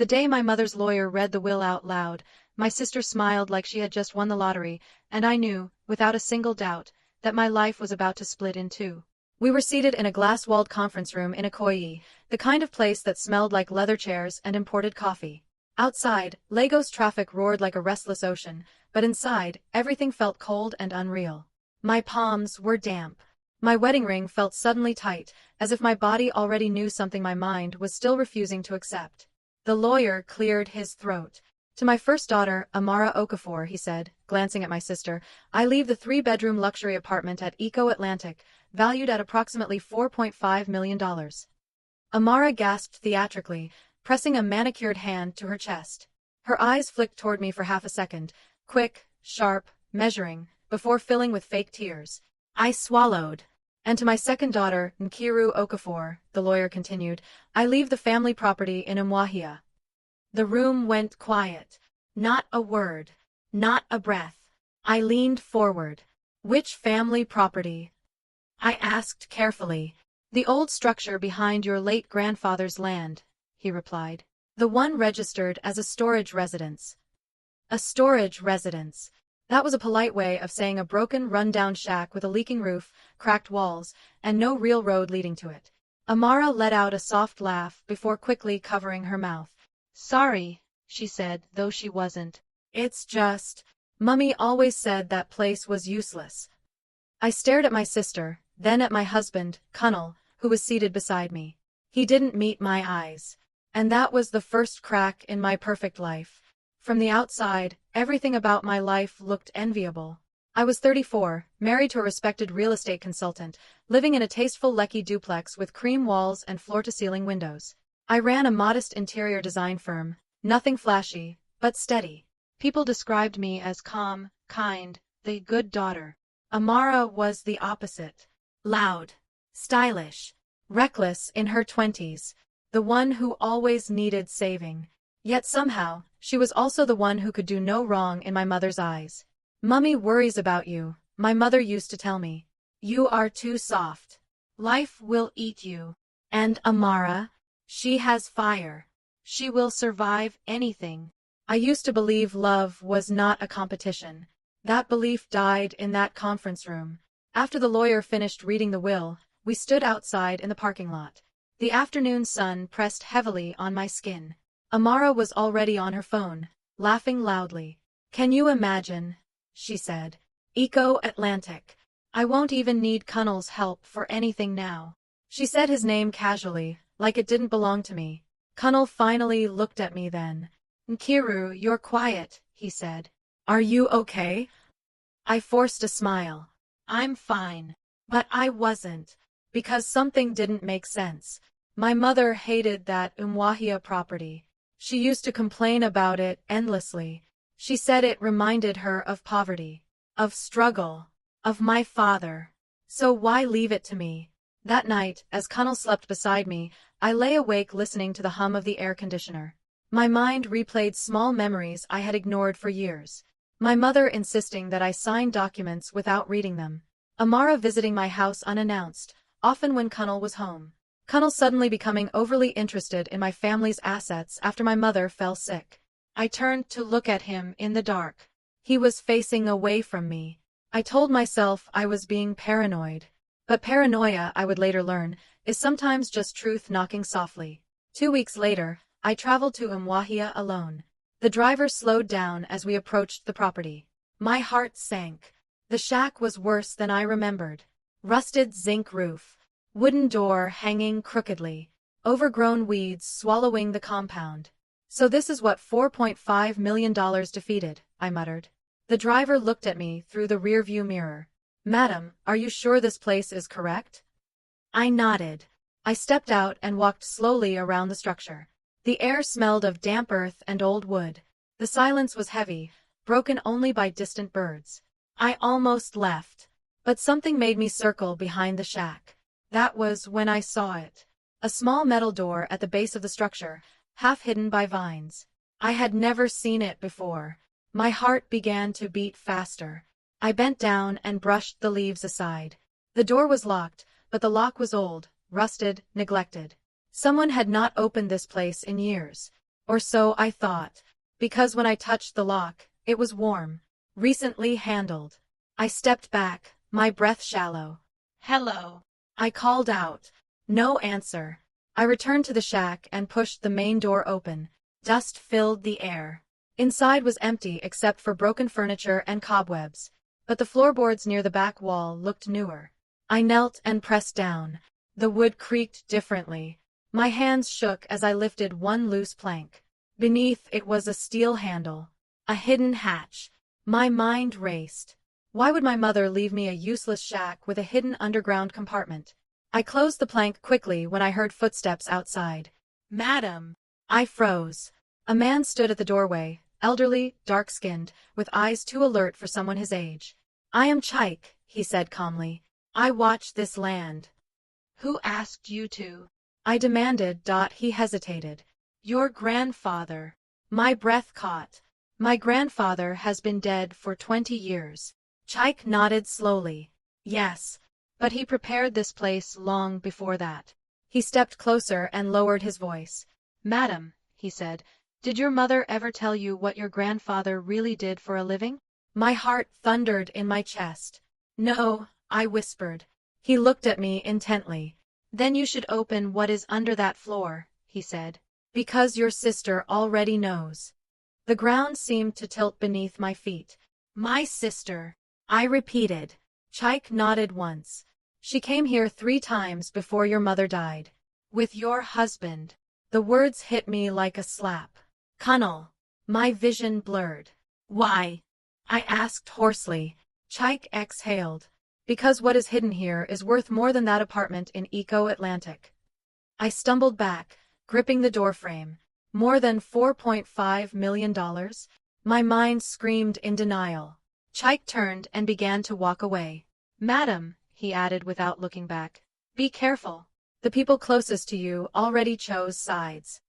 The day my mother's lawyer read the will out loud, my sister smiled like she had just won the lottery, and I knew, without a single doubt, that my life was about to split in two. We were seated in a glass-walled conference room in Ikoyi, the kind of place that smelled like leather chairs and imported coffee. Outside, Lagos traffic roared like a restless ocean, but inside, everything felt cold and unreal. My palms were damp. My wedding ring felt suddenly tight, as if my body already knew something my mind was still refusing to accept. The lawyer cleared his throat. "To my first daughter, Amara Okafor," he said, glancing at my sister, "I leave the 3-bedroom luxury apartment at Eco Atlantic, valued at approximately $4.5 million. Amara gasped theatrically, pressing a manicured hand to her chest. Her eyes flicked toward me for half a second, quick, sharp, measuring, before filling with fake tears. I swallowed. "And to my second daughter, Nkiru Okafor," the lawyer continued, "I leave the family property in Umuahia." The room went quiet. Not a word. Not a breath. I leaned forward. "Which family property?" I asked carefully. "The old structure behind your late grandfather's land," he replied. "The one registered as a storage residence." A storage residence. That was a polite way of saying a broken, run-down shack with a leaking roof, cracked walls, and no real road leading to it. Amara let out a soft laugh before quickly covering her mouth. "Sorry," she said, though she wasn't. "It's just, Mummy always said that place was useless." I stared at my sister, then at my husband, Kunnel, who was seated beside me. He didn't meet my eyes. And that was the first crack in my perfect life. From the outside, everything about my life looked enviable. I was 34, married to a respected real estate consultant, living in a tasteful Lekki duplex with cream walls and floor-to-ceiling windows. I ran a modest interior design firm, nothing flashy, but steady. People described me as calm, kind, the good daughter. Amara was the opposite. Loud, stylish, reckless in her 20s, the one who always needed saving. Yet somehow, she was also the one who could do no wrong in my mother's eyes. "Mummy worries about you," my mother used to tell me. "You are too soft. Life will eat you. And Amara? She has fire. She will survive anything." I used to believe love was not a competition. That belief died in that conference room. After the lawyer finished reading the will, we stood outside in the parking lot. The afternoon sun pressed heavily on my skin. Amara was already on her phone, laughing loudly. "Can you imagine?" she said. "Eco Atlantic. I won't even need Kunnel's help for anything now." She said his name casually, like it didn't belong to me. Kunnel finally looked at me then. "Nkiru, you're quiet," he said. "Are you okay?" I forced a smile. "I'm fine." But I wasn't. Because something didn't make sense. My mother hated that Umuahia property. She used to complain about it endlessly. She said it reminded her of poverty, of struggle, of my father. So why leave it to me? That night, as Kunnel slept beside me, I lay awake listening to the hum of the air conditioner. My mind replayed small memories I had ignored for years. My mother insisting that I sign documents without reading them. Amara visiting my house unannounced, often when Kunnel was home. Kunnel suddenly becoming overly interested in my family's assets after my mother fell sick. I turned to look at him in the dark. He was facing away from me. I told myself I was being paranoid. But paranoia, I would later learn, is sometimes just truth knocking softly. 2 weeks later, I traveled to Umuahia alone. The driver slowed down as we approached the property. My heart sank. The shack was worse than I remembered. Rusted zinc roof. Wooden door hanging crookedly. Overgrown weeds swallowing the compound. "So this is what $4.5 million defeated," I muttered. The driver looked at me through the rearview mirror. "Madam, are you sure this place is correct?" I nodded. I stepped out and walked slowly around the structure. The air smelled of damp earth and old wood. The silence was heavy, broken only by distant birds. I almost left. But something made me circle behind the shack. That was when I saw it. A small metal door at the base of the structure, half hidden by vines. I had never seen it before. My heart began to beat faster. I bent down and brushed the leaves aside. The door was locked, but the lock was old, rusted, neglected. Someone had not opened this place in years. Or so I thought. Because when I touched the lock, it was warm. Recently handled. I stepped back, my breath shallow. "Hello," I called out. No answer. I returned to the shack and pushed the main door open. Dust filled the air. Inside was empty except for broken furniture and cobwebs. But the floorboards near the back wall looked newer. I knelt and pressed down. The wood creaked differently. My hands shook as I lifted one loose plank. Beneath it was a steel handle. A hidden hatch. My mind raced. Why would my mother leave me a useless shack with a hidden underground compartment? I closed the plank quickly when I heard footsteps outside. "Madam!" I froze. A man stood at the doorway, elderly, dark-skinned, with eyes too alert for someone his age. "I am Chaik," he said calmly. "I watch this land." "Who asked you to?" I demanded. He hesitated. "Your grandfather." My breath caught. "My grandfather has been dead for 20 years. Chaik nodded slowly. "Yes. But he prepared this place long before that." He stepped closer and lowered his voice. "Madam," he said, "did your mother ever tell you what your grandfather really did for a living?" My heart thundered in my chest. "No," I whispered. He looked at me intently. "Then you should open what is under that floor," he said. "Because your sister already knows." The ground seemed to tilt beneath my feet. "My sister," I repeated. Chaik nodded once. "She came here 3 times before your mother died. With your husband." The words hit me like a slap. "Kunnal." My vision blurred. "Why?" I asked hoarsely. Chaik exhaled. "Because what is hidden here is worth more than that apartment in Eco-Atlantic." I stumbled back, gripping the doorframe. More than $4.5 million? My mind screamed in denial. Chaik turned and began to walk away. "Madam," he added without looking back, "be careful. The people closest to you already chose sides."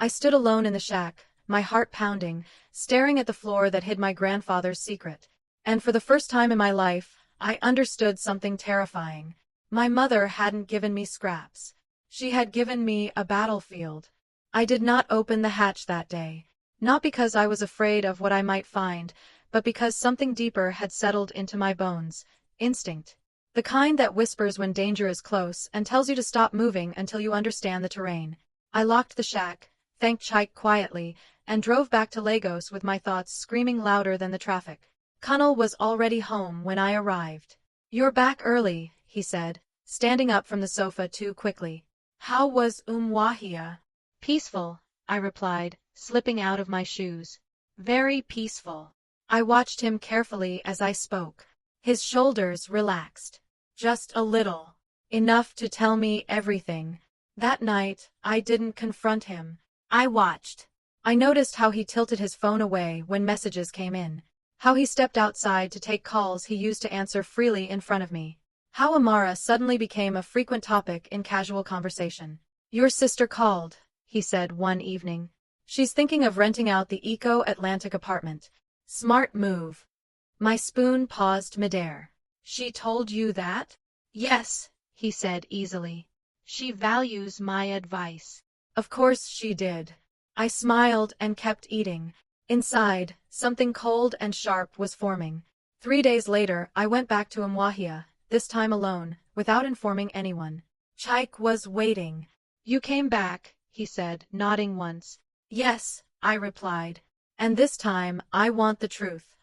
I stood alone in the shack, my heart pounding, staring at the floor that hid my grandfather's secret. And for the first time in my life, I understood something terrifying. My mother hadn't given me scraps. She had given me a battlefield. I did not open the hatch that day. Not because I was afraid of what I might find, but because something deeper had settled into my bones. Instinct. The kind that whispers when danger is close and tells you to stop moving until you understand the terrain. I locked the shack, thanked Chaik quietly, and drove back to Lagos with my thoughts screaming louder than the traffic. Kunnal was already home when I arrived. "You're back early," he said, standing up from the sofa too quickly. "How was Umuahia?" "Peaceful," I replied, slipping out of my shoes. "Very peaceful." I watched him carefully as I spoke. His shoulders relaxed. Just a little. Enough to tell me everything. That night, I didn't confront him. I watched. I noticed how he tilted his phone away when messages came in. How he stepped outside to take calls he used to answer freely in front of me. How Amara suddenly became a frequent topic in casual conversation. "Your sister called," he said one evening. "She's thinking of renting out the Eco-Atlantic apartment. Smart move." My spoon paused midair. "She told you that?" "Yes," he said easily. "She values my advice." Of course she did. I smiled and kept eating. Inside, something cold and sharp was forming. 3 days later, I went back to Umuahia, this time alone, without informing anyone. Chaik was waiting. "You came back," he said, nodding once. "Yes," I replied. "And this time, I want the truth."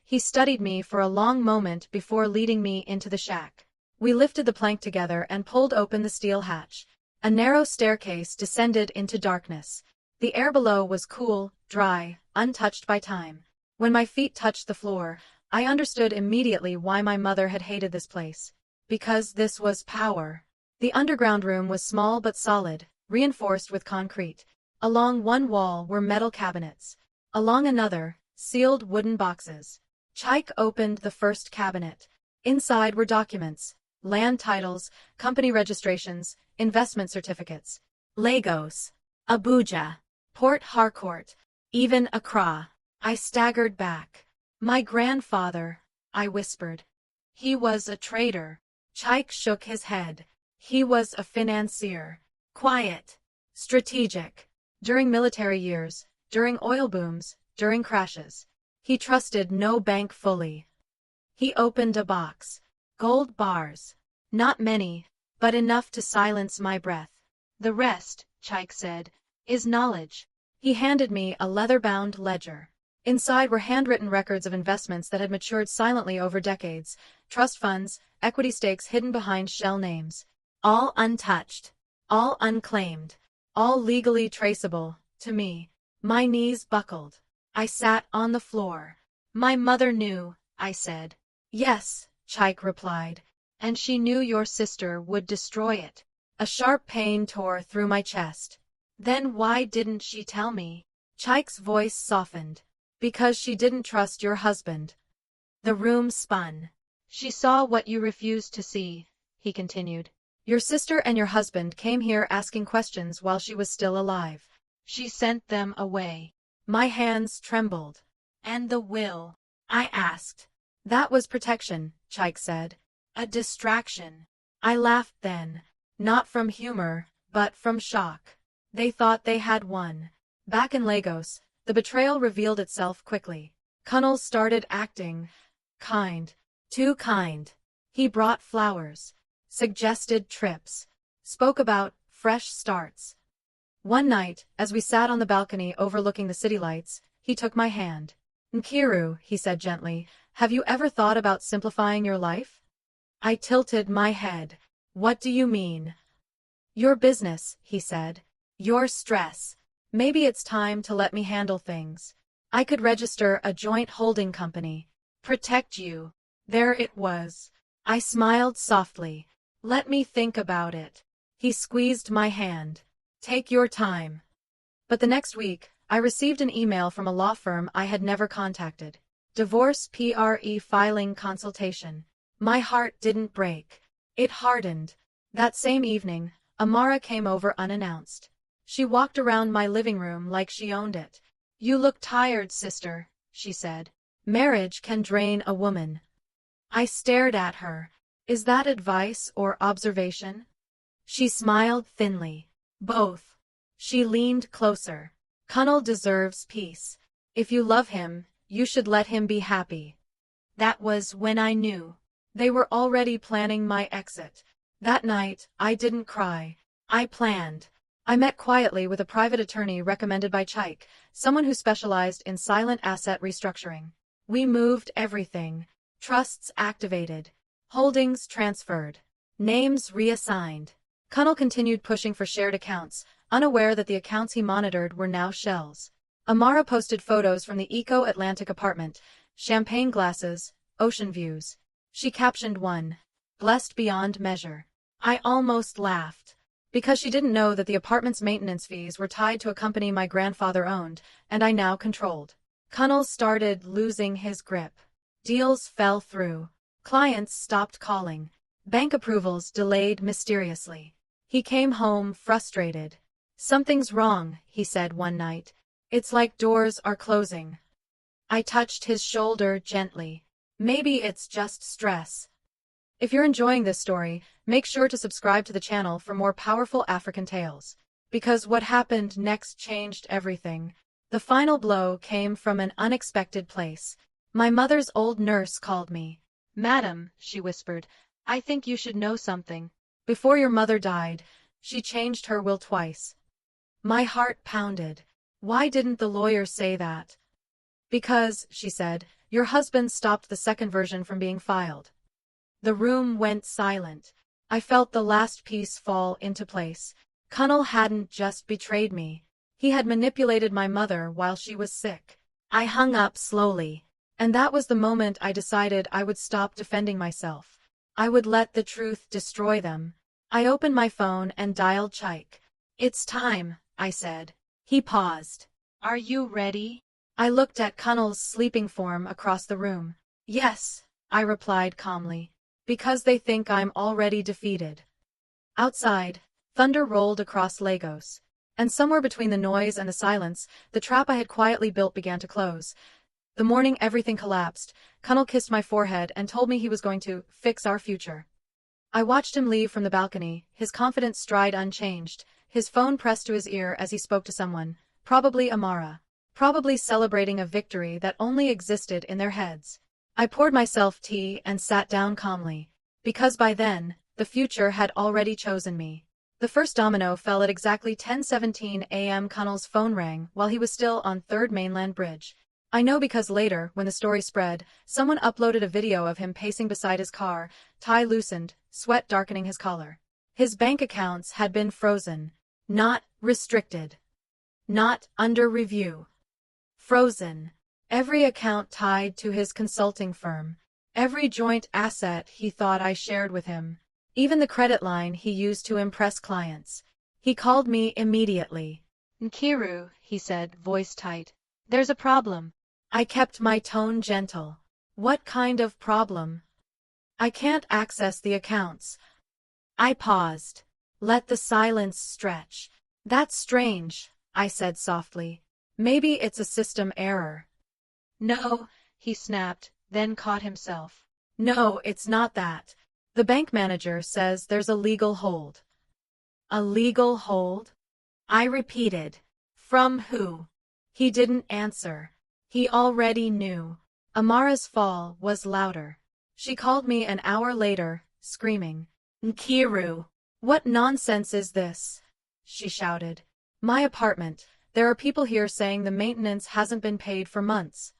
He studied me for a long moment before leading me into the shack. We lifted the plank together and pulled open the steel hatch. A narrow staircase descended into darkness. The air below was cool, dry, untouched by time. When my feet touched the floor, I understood immediately why my mother had hated this place. Because this was power. The underground room was small but solid, reinforced with concrete. Along one wall were metal cabinets. Along another, sealed wooden boxes. Chaik opened the first cabinet. Inside were documents, land titles, company registrations, investment certificates. Lagos, Abuja, Port Harcourt, even Accra. I staggered back. "My grandfather," I whispered. "He was a trader." Chaik shook his head. "He was a financier. Quiet. Strategic. During military years, during oil booms, during crashes. He trusted no bank fully. He opened a box. Gold bars. Not many, but enough to silence my breath. The rest, Chike said, is knowledge. He handed me a leather-bound ledger. Inside were handwritten records of investments that had matured silently over decades, trust funds, equity stakes hidden behind shell names. All untouched, all unclaimed, all legally traceable, to me. My knees buckled. I sat on the floor. My mother knew, I said. Yes, Chike replied. And she knew your sister would destroy it. A sharp pain tore through my chest. Then why didn't she tell me? Chike's voice softened. Because she didn't trust your husband. The room spun. She saw what you refused to see, he continued. Your sister and your husband came here asking questions while she was still alive. She sent them away. My hands trembled. And the will? I asked. That was protection, Chike said. A distraction. I laughed then. Not from humor, but from shock. They thought they had won. Back in Lagos, the betrayal revealed itself quickly. Kunnel started acting kind. Too kind. He brought flowers, suggested trips, spoke about fresh starts. One night, as we sat on the balcony overlooking the city lights, he took my hand. Nkiru, he said gently, have you ever thought about simplifying your life? I tilted my head. What do you mean? Your business, he said. Your stress. Maybe it's time to let me handle things. I could register a joint holding company. Protect you. There it was. I smiled softly. Let me think about it. He squeezed my hand. Take your time. But the next week, I received an email from a law firm I had never contacted. Divorce filing consultation. My heart didn't break. It hardened. That same evening, Amara came over unannounced. She walked around my living room like she owned it. You look tired, sister, she said. Marriage can drain a woman. I stared at her. Is that advice or observation? She smiled thinly. Both. She leaned closer. Kunnel deserves peace. If you love him, you should let him be happy. That was when I knew. They were already planning my exit. That night, I didn't cry. I planned. I met quietly with a private attorney recommended by Chike, someone who specialized in silent asset restructuring. We moved everything. Trusts activated. Holdings transferred. Names reassigned. Kunnel continued pushing for shared accounts, unaware that the accounts he monitored were now shells. Amara posted photos from the Eco-Atlantic apartment, champagne glasses, ocean views. She captioned one, blessed beyond measure. I almost laughed. Because she didn't know that the apartment's maintenance fees were tied to a company my grandfather owned, and I now controlled. Kunnel started losing his grip. Deals fell through. Clients stopped calling. Bank approvals delayed mysteriously. He came home frustrated. Something's wrong, he said one night. It's like doors are closing. I touched his shoulder gently. Maybe it's just stress. If you're enjoying this story, make sure to subscribe to the channel for more powerful African tales. Because what happened next changed everything. The final blow came from an unexpected place. My mother's old nurse called me. Madam, she whispered, I think you should know something. Before your mother died, she changed her will twice. My heart pounded. Why didn't the lawyer say that? Because, she said, your husband stopped the second version from being filed. The room went silent. I felt the last piece fall into place. Kunnel hadn't just betrayed me. He had manipulated my mother while she was sick. I hung up slowly. And that was the moment I decided I would stop defending myself. I would let the truth destroy them. I opened my phone and dialed Chike. It's time, I said. He paused. Are you ready? I looked at Kunnel's sleeping form across the room. Yes, I replied calmly. Because they think I'm already defeated. Outside, thunder rolled across Lagos. And somewhere between the noise and the silence, the trap I had quietly built began to close. The morning everything collapsed, Kunnel kissed my forehead and told me he was going to fix our future. I watched him leave from the balcony, his confident stride unchanged, his phone pressed to his ear as he spoke to someone, probably Amara. Probably celebrating a victory that only existed in their heads. I poured myself tea and sat down calmly, because by then, the future had already chosen me. The first domino fell at exactly 10:17 a.m. Connell's phone rang while he was still on 3rd Mainland Bridge. I know because later, when the story spread, someone uploaded a video of him pacing beside his car, tie loosened, sweat darkening his collar. His bank accounts had been frozen. Not restricted. Not under review. Frozen. Every account tied to his consulting firm. Every joint asset he thought I shared with him. Even the credit line he used to impress clients. He called me immediately. "Nkiru," he said, voice tight. "There's a problem." I kept my tone gentle. "What kind of problem?" "I can't access the accounts." I paused. Let the silence stretch. "That's strange," I said softly. "Maybe it's a system error." "No," he snapped, then caught himself. "No, it's not that. The bank manager says there's a legal hold." "A legal hold?" I repeated. "From who?" He didn't answer. He already knew. Amara's fall was louder. She called me an hour later, screaming. "Nkiru! What nonsense is this?" she shouted. "My apartment. There are people here saying the maintenance hasn't been paid for months."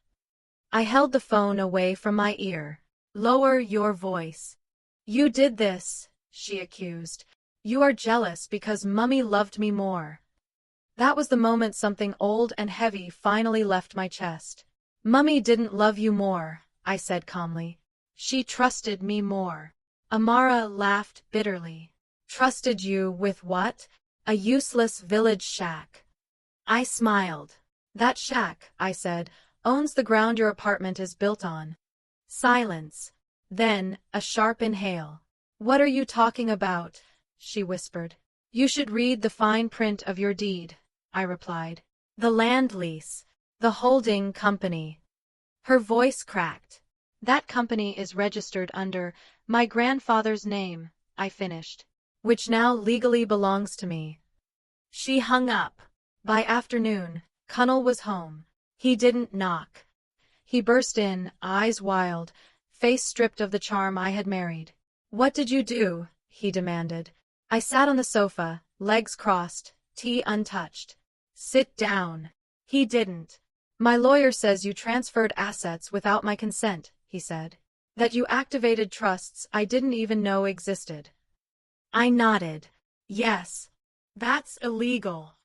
I held the phone away from my ear. "Lower your voice." "You did this," she accused. "You are jealous because Mummy loved me more." That was the moment something old and heavy finally left my chest. "Mummy didn't love you more," I said calmly. "She trusted me more." Amara laughed bitterly. "Trusted you with what? A useless village shack." I smiled. "That shack," I said, "owns the ground your apartment is built on." Silence. Then, a sharp inhale. "What are you talking about?" she whispered. "You should read the fine print of your deed," I replied. "The land lease. The holding company." Her voice cracked. "That company is registered under my grandfather's name," I finished. "Which now legally belongs to me." She hung up. By afternoon, Connell was home. He didn't knock. He burst in, eyes wild, face stripped of the charm I had married. "What did you do?" he demanded. I sat on the sofa, legs crossed, tea untouched. "Sit down." He didn't. "My lawyer says you transferred assets without my consent," he said. "That you activated trusts I didn't even know existed." I nodded. "Yes. That's illegal."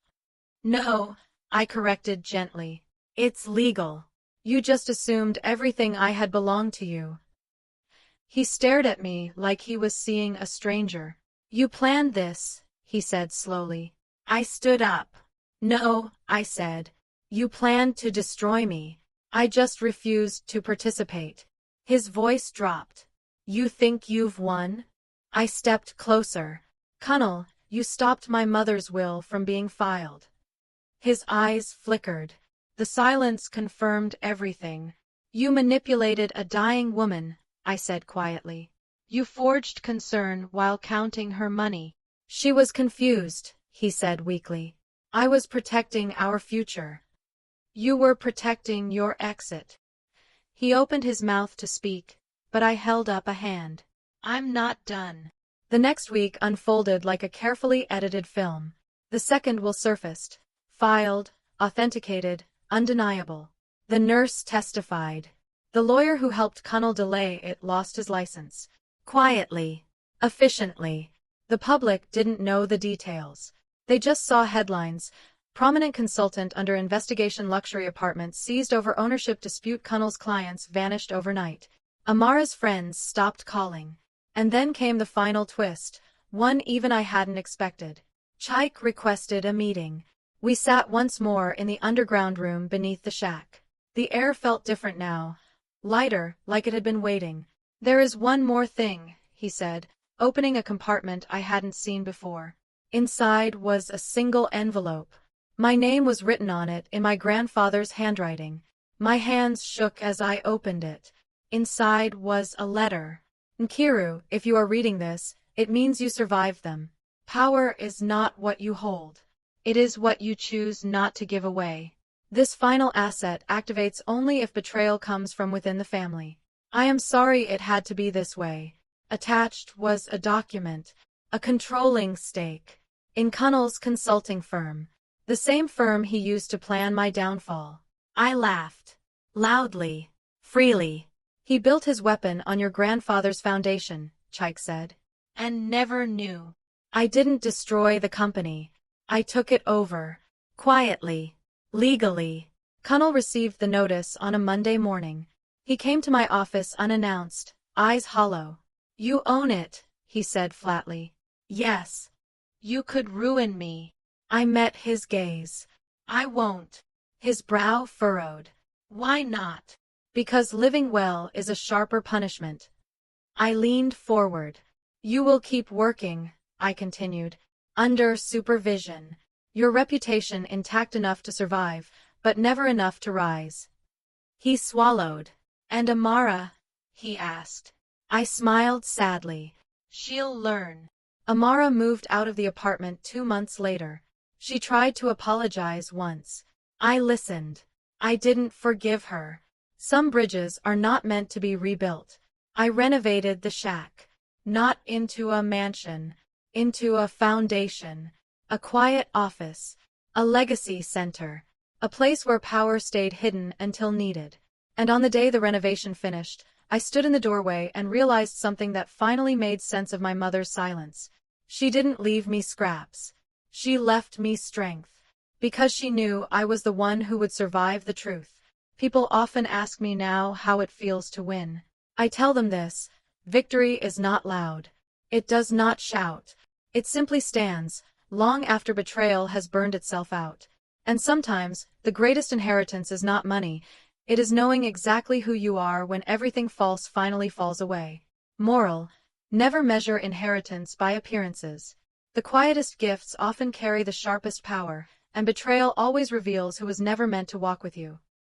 "No," I corrected gently. "It's legal. You just assumed everything I had belonged to you." He stared at me like he was seeing a stranger. "You planned this," he said slowly. I stood up. "No," I said. "You planned to destroy me. I just refused to participate." His voice dropped. "You think you've won?" I stepped closer. "Connell, you stopped my mother's will from being filed." His eyes flickered. The silence confirmed everything. "You manipulated a dying woman," I said quietly. "You forged concern while counting her money." "She was confused," he said weakly. "I was protecting our future." "You were protecting your exit." He opened his mouth to speak, but I held up a hand. "I'm not done." The next week unfolded like a carefully edited film. The second will surfaced. Filed, authenticated, undeniable. The nurse testified. The lawyer who helped Connell delay it lost his license. Quietly. Efficiently. The public didn't know the details. They just saw headlines. Prominent consultant under investigation, luxury apartment seized over ownership dispute, Connell's clients vanished overnight. Amara's friends stopped calling. And then came the final twist, one even I hadn't expected. Chaik requested a meeting. We sat once more in the underground room beneath the shack. The air felt different now. Lighter, like it had been waiting. "There is one more thing," he said, opening a compartment I hadn't seen before. Inside was a single envelope. My name was written on it in my grandfather's handwriting. My hands shook as I opened it. Inside was a letter. "Nkiru, if you are reading this, it means you survived them. Power is not what you hold. It is what you choose not to give away. This final asset activates only if betrayal comes from within the family. I am sorry it had to be this way. Attached was a document, a controlling stake, in Connell's consulting firm, the same firm he used to plan my downfall. I laughed. Loudly. Freely. He built his weapon on your grandfather's foundation, Chike said. And never knew. I didn't destroy the company. I took it over. Quietly. Legally. Connell received the notice on a Monday morning. He came to my office unannounced, eyes hollow. You own it, he said flatly. Yes. You could ruin me. I met his gaze. I won't. His brow furrowed. Why not? Because living well is a sharper punishment. I leaned forward. You will keep working, I continued, under supervision. Your reputation intact enough to survive, but never enough to rise. He swallowed. And Amara? He asked. I smiled sadly. She'll learn. Amara moved out of the apartment 2 months later. She tried to apologize once. I listened. I didn't forgive her. Some bridges are not meant to be rebuilt. I renovated the shack. Not into a mansion. Into a foundation. A quiet office. A legacy center. A place where power stayed hidden until needed. And on the day the renovation finished, I stood in the doorway and realized something that finally made sense of my mother's silence. She didn't leave me scraps. She left me strength. Because she knew I was the one who would survive the truth. People often ask me now how it feels to win. I tell them this: victory is not loud. It does not shout. It simply stands, long after betrayal has burned itself out. And sometimes, the greatest inheritance is not money. It is knowing exactly who you are when everything false finally falls away. Moral: never measure inheritance by appearances. The quietest gifts often carry the sharpest power, and betrayal always reveals who was never meant to walk with you.